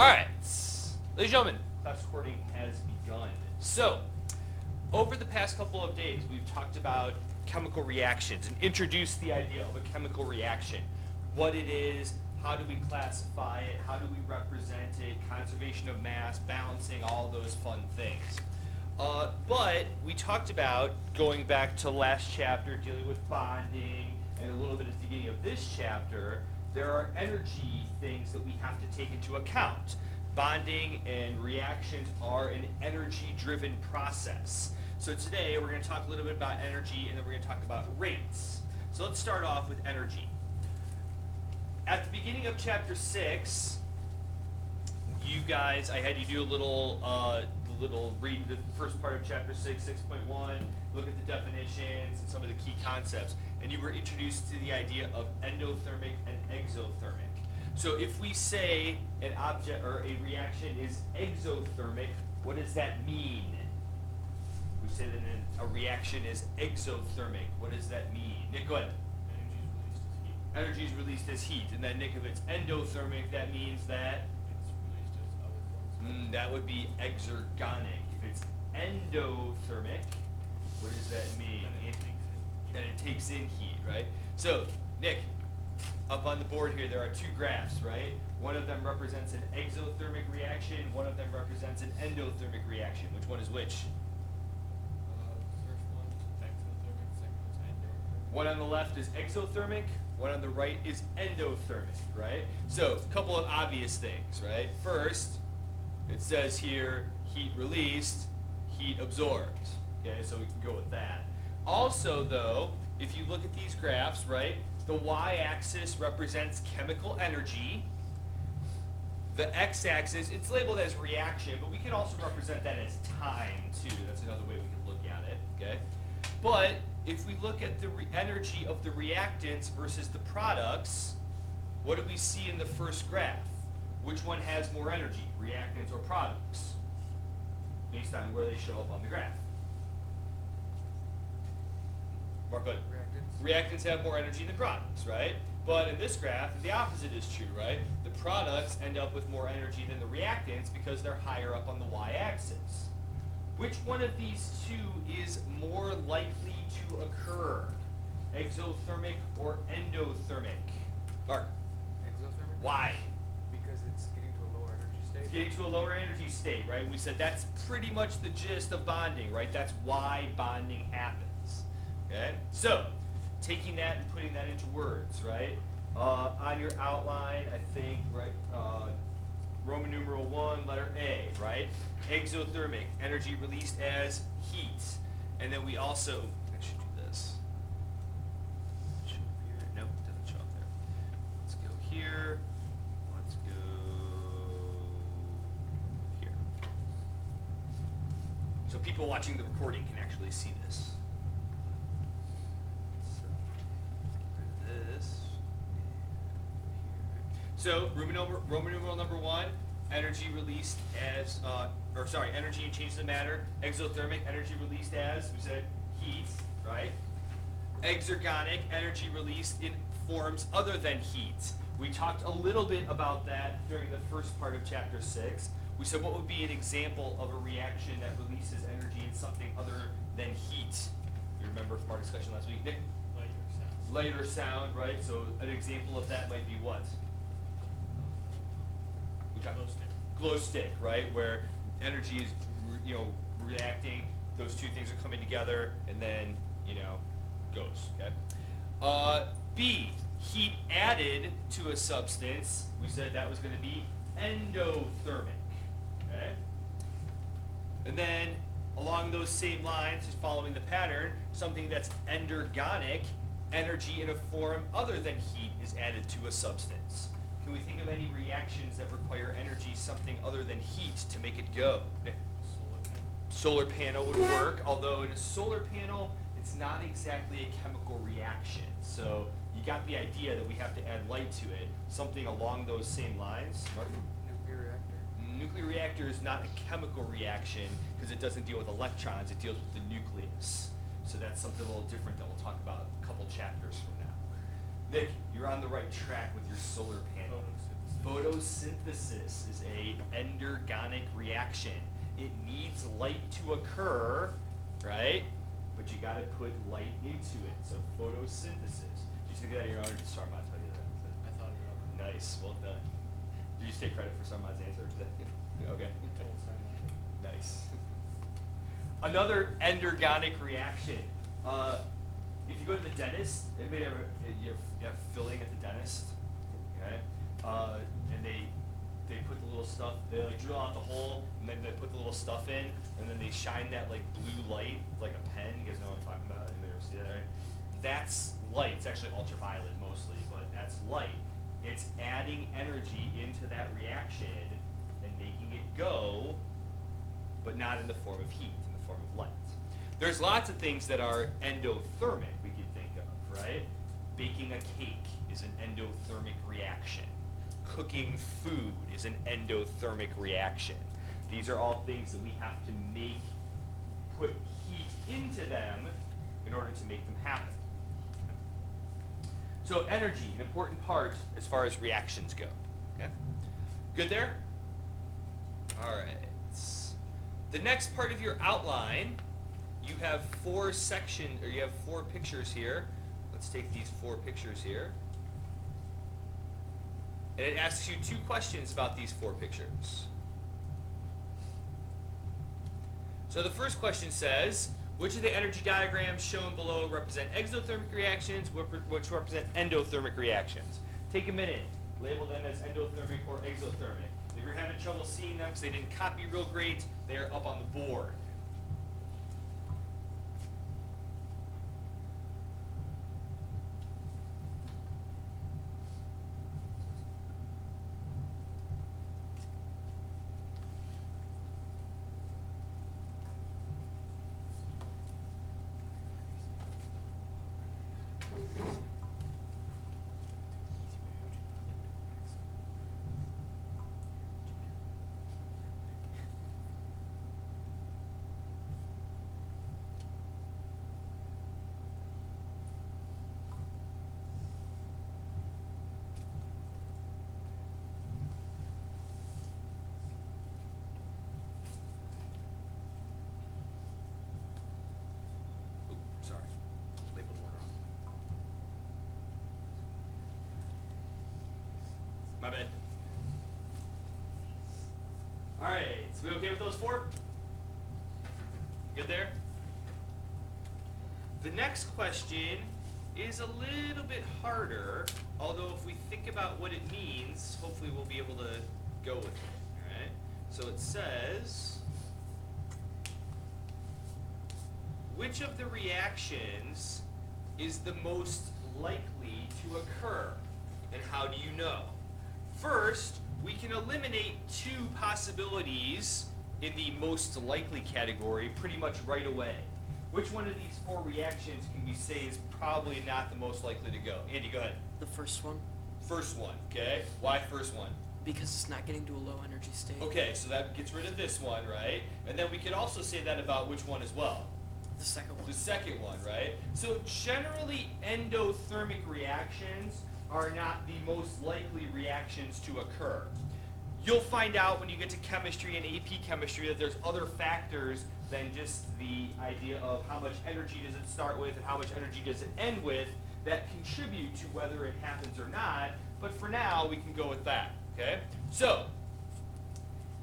All right, ladies and gentlemen, class recording has begun. So, over the past couple of days, we've talked about chemical reactions and introduced the idea of a chemical reaction. What it is, how do we classify it, how do we represent it, conservation of mass, balancing, all those fun things. But we talked about, going back to last chapter, dealing with bonding, and a little bit at the beginning of this chapter, there are energy things that we have to take into account. Bonding and reactions are an energy-driven process. So today we're going to talk a little bit about energy, and then we're going to talk about rates. So let's start off with energy. At the beginning of chapter 6, you guys, I had you do a little read the first part of chapter 6, 6.1, look at the definitions and some of the key concepts, and you were introduced to the idea of endothermic and exothermic. So if we say an object or a reaction is exothermic, what does that mean? We say that a reaction is exothermic. What does that mean? Nick, go ahead. Energy is released as heat. And then, Nick, if it's endothermic, that means that? It's released as other forms. That would be exergonic. If it's endothermic, what does that mean? That it takes in heat, right? So, Nick, up on the board here, there are two graphs, right? One of them represents an exothermic reaction. One of them represents an endothermic reaction. Which one is which? First one is exothermic, second one's endothermic. One on the left is exothermic. One on the right is endothermic, right? So, a couple of obvious things, right? First, it says here, heat released, heat absorbed. Okay, so we can go with that. Also, though, if you look at these graphs, right, the y-axis represents chemical energy. The x-axis, it's labeled as reaction, but we can also represent that as time, too. That's another way we can look at it, okay? But if we look at the energy of the reactants versus the products, what do we see in the first graph? Which one has more energy, reactants or products, based on where they show up on the graph? Mark, good. Reactants have more energy than products, right? But in this graph, the opposite is true, right? The products end up with more energy than the reactants because they're higher up on the y-axis. Which one of these two is more likely to occur? Exothermic or endothermic? Mark? Exothermic? Why? Because it's getting to a lower energy state. It's getting to a lower energy state, right? We said that's pretty much the gist of bonding, right? That's why bonding happens. Okay? So, taking that and putting that into words, right? On your outline, I think, right, Roman numeral 1, letter A, right? Exothermic, energy released as heat. And then we also, I should do this. Show up here. Nope, it doesn't show up there. Let's go here. Let's go here. So people watching the recording can actually see this. So, Roman numeral number 1, energy released as, energy and change the matter. Exothermic, energy released as, we said, heat, right? Exergonic, energy released in forms other than heat. We talked a little bit about that during the first part of chapter 6. We said what would be an example of a reaction that releases energy in something other than heat. You remember from our discussion last week, Nick? Lighter sound, right? So an example of that might be what? Glow stick, right? Where energy is, reacting. Those two things are coming together, and then, goes. Okay. B, heat added to a substance. We said that was going to be endothermic. Okay. And then along those same lines, just following the pattern, something that's endergonic, energy in a form other than heat is added to a substance. Can we think of any reactions that require energy, something other than heat, to make it go? Solar panel would work, although in a solar panel, it's not exactly a chemical reaction. So you got the idea that we have to add light to it. Something along those same lines. Martin? Nuclear reactor? Nuclear reactor is not a chemical reaction because it doesn't deal with electrons, it deals with the nucleus. So that's something a little different that we'll talk about a couple chapters from now. Nick, you're on the right track with your solar panel. Photosynthesis is a endergonic reaction. It needs light to occur, right? But you got to put light into it. So photosynthesis. Did you think that on your own, or did Sarmat tell you that? I thought it was. Nice, well done. Did you take credit for Sarmat's answer? Okay. Nice. Another endergonic reaction. If you go to the dentist, anybody ever you have filling at the dentist, okay? And they put the little stuff. They like drill out the hole, and then they put the little stuff in, and then they shine that like blue light, like a pen. You guys know what I'm talking about? Anybody ever see that? Right? That's light. It's actually ultraviolet mostly, but that's light. It's adding energy into that reaction and making it go, but not in the form of heat, in the form of light. There's lots of things that are endothermic we can think of, right? Baking a cake is an endothermic reaction. Cooking food is an endothermic reaction. These are all things that we have to put heat into them in order to make them happen. So energy, an important part as far as reactions go. Okay? Good there? All right. The next part of your outline, you have four pictures here. Let's take these 4 pictures here. And it asks you 2 questions about these 4 pictures. So the first question says, which of the energy diagrams shown below represent exothermic reactions, which represent endothermic reactions? Take a minute, label them as endothermic or exothermic. If you're having trouble seeing them because they didn't copy real great, they're up on the board. Sorry, labeled one wrong. My bad. All right, so we okay with those 4? Good there? The next question is a little bit harder, although if we think about what it means, hopefully we'll be able to go with it. All right? So it says, which of the reactions is the most likely to occur? And how do you know? First, we can eliminate 2 possibilities in the most likely category pretty much right away. Which one of these 4 reactions can we say is probably not the most likely to go? Andy, go ahead. The first one. First one, okay? Why first one? Because it's not getting to a low energy state. Okay, so that gets rid of this one, right? And then we could also say that about which one as well? The second one. The second one, right? So generally, endothermic reactions are not the most likely reactions to occur. You'll find out when you get to chemistry and AP chemistry that there's other factors than just the idea of how much energy does it start with and how much energy does it end with that contribute to whether it happens or not. But for now, we can go with that, okay? So,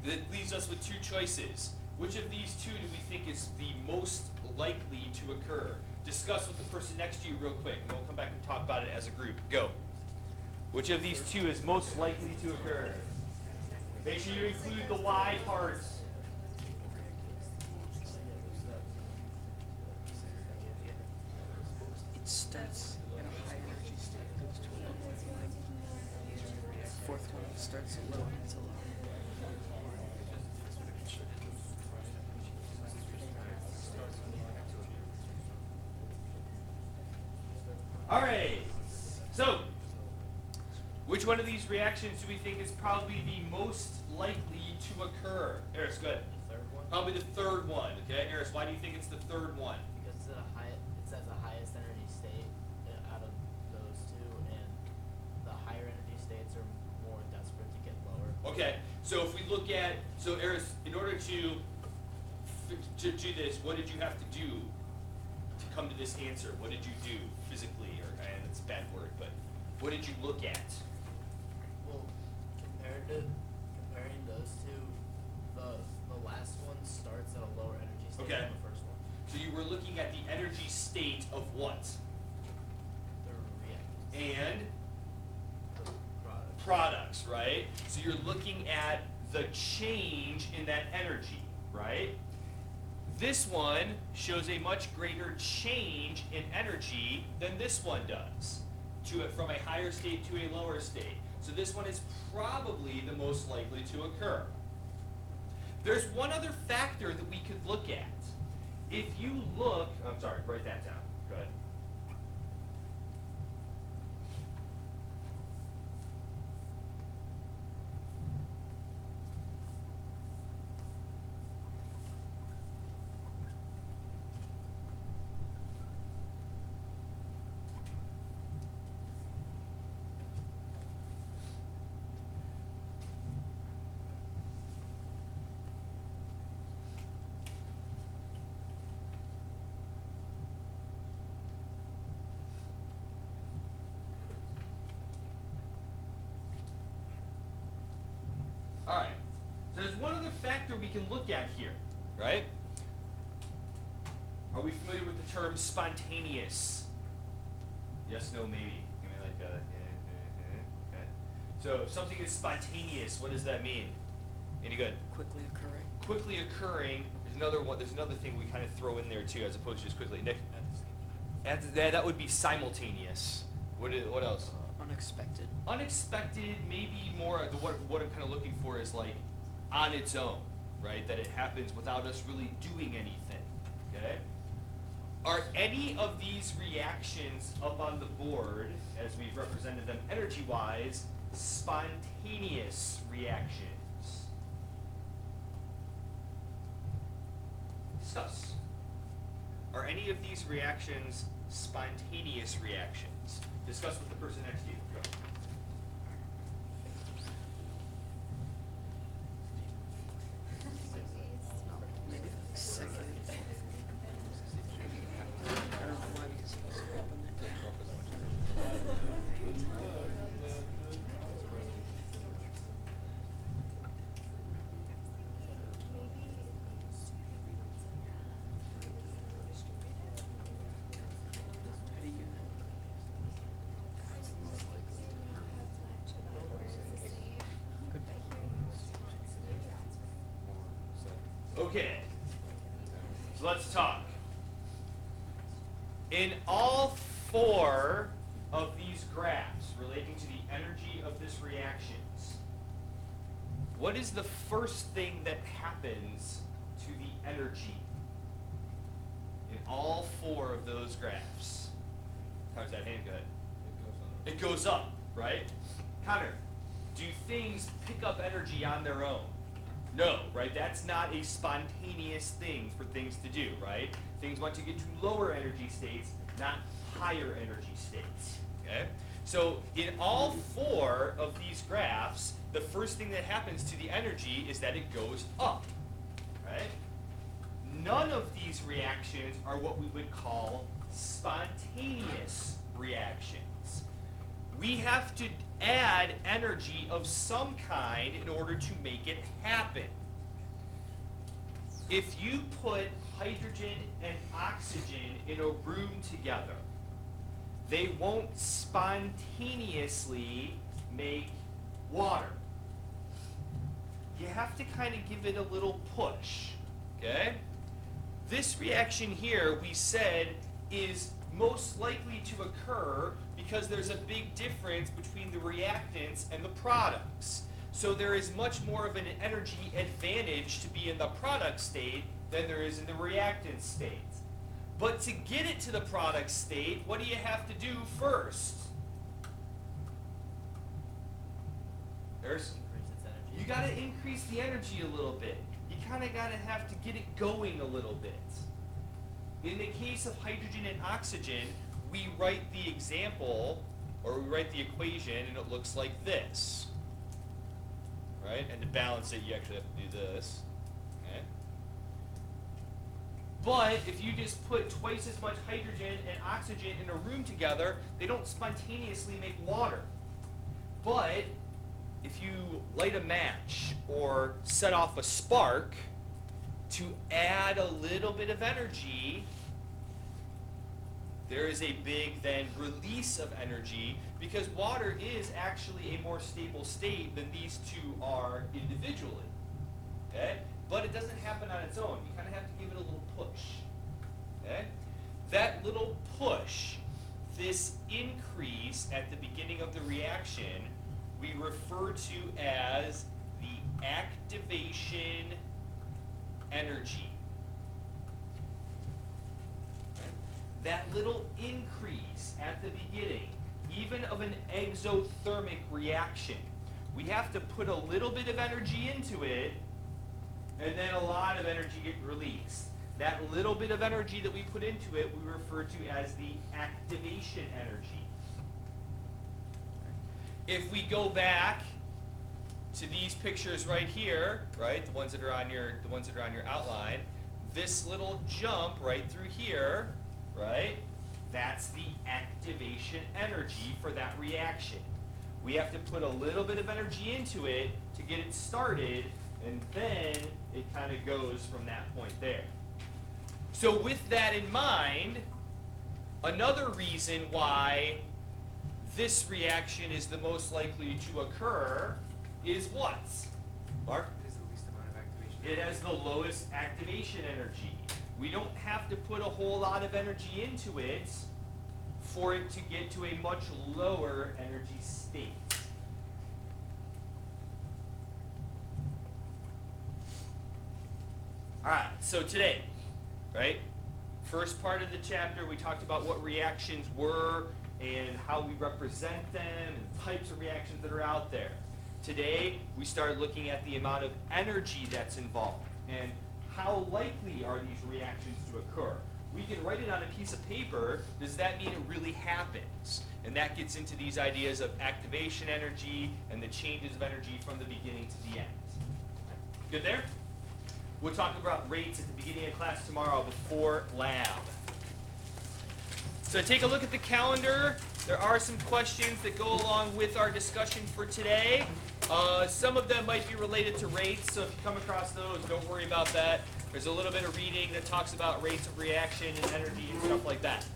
that leaves us with 2 choices. Which of these 2 do we think is the most likely to occur? Discuss with the person next to you real quick, and we'll come back and talk about it as a group. Go. Which of these 2 is most likely to occur? Make sure you include the Y parts. It starts at a high energy state, goes to a low one. Fourth one starts at low and it's a low. All right. So, which one of these reactions do we think is probably the most likely to occur? Eris, go ahead. The third one? Probably the third one. Okay, Eris, why do you think it's the third one? Because it says the highest energy state out of those 2, and the higher energy states are more desperate Okay, so if we look at, so Eris, in order to do this, what did you have to do to come to this answer? What did you do physically, or that's a bad word, but what did you look at? Well, comparing those two, the last one starts at a lower energy state Okay. than the first one. So you were looking at the energy state of what? The reactants. And The product. products, right? So you're looking at the change in that energy, right? This one shows a much greater change in energy than this one does, from a higher state to a lower state. So this one is probably the most likely to occur. There's one other factor that we could look at. If you look, I'm sorry, write that down. Go ahead. All right. So there's one other factor we can look at here, right? Are we familiar with the term spontaneous? Yes, no, maybe. Give me like a okay. So if something is spontaneous, what does that mean? Any good? Quickly occurring. Quickly occurring. There's another one. There's another thing we kind of throw in there too, as opposed to just quickly. Nick, that would be simultaneous. What else? Unexpected. Unexpected, maybe more. What I'm kind of looking for is like on its own, right? That it happens without us really doing anything. Okay. Are any of these reactions up on the board, as we've represented them energy-wise, spontaneous reactions? Discuss. Are any of these reactions spontaneous reactions? Discuss with the person next to you. Go. Maybe the second. I don't know why, because it was up in How do you know? Okay, so let's talk. In all four of these graphs relating to the energy of this reactions, what is the first thing that happens to the energy in all four of those graphs? How's that hand? Go ahead. It goes up, right? Connor, do things pick up energy on their own? No, right? That's not a spontaneous thing for things to do, right? Things want to get to lower energy states, not higher energy states, okay? So in all four of these graphs, the first thing that happens to the energy is that it goes up, right? None of these reactions are what we would call spontaneous reactions. We have to add energy of some kind in order to make it happen. If you put hydrogen and oxygen in a room together, they won't spontaneously make water. You have to kind of give it a little push, okay? This reaction here, we said, is most likely to occur because there's a big difference between the reactants and the products. So there is much more of an energy advantage to be in the product state than there is in the reactant state. But to get it to the product state, what do you have to do first? Increase its energy. You got to increase the energy a little bit. You kind of got to have to get it going a little bit. In the case of hydrogen and oxygen, we write the example, or we write the equation, and it looks like this. Right? right? And to balance it, you actually have to do this, okay? But if you just put twice as much hydrogen and oxygen in a room together, they don't spontaneously make water. But if you light a match or set off a spark to add a little bit of energy, there is a big then release of energy, because water is actually a more stable state than these two are individually. Okay? But it doesn't happen on its own. You kind of have to give it a little push. Okay? That little push, this increase at the beginning of the reaction, we refer to as the activation energy. That little increase at the beginning, even of an exothermic reaction, we have to put a little bit of energy into it, and then a lot of energy gets released. That little bit of energy that we put into it, we refer to as the activation energy. If we go back to these pictures right here, right, the ones that are on your outline, this little jump right through here, right, that's the activation energy for that reaction. We have to put a little bit of energy into it to get it started, and then it kind of goes from that point there. So with that in mind, another reason why this reaction is the most likely to occur is what? Mark? It is the least amount of activation. It has the lowest activation energy. We don't have to put a whole lot of energy into it for it to get to a much lower energy state. Alright, so today, right, first part of the chapter we talked about what reactions were and how we represent them and types of reactions that are out there. Today we started looking at the amount of energy that's involved and how likely are these reactions to occur. We can write it on a piece of paper. Does that mean it really happens? And that gets into these ideas of activation energy and the changes of energy from the beginning to the end. Good there? We'll talk about rates at the beginning of class tomorrow before lab. So take a look at the calendar. There are some questions that go along with our discussion for today. Some of them might be related to rates, so if you come across those, don't worry about that. There's a little bit of reading that talks about rates of reaction and energy and stuff like that.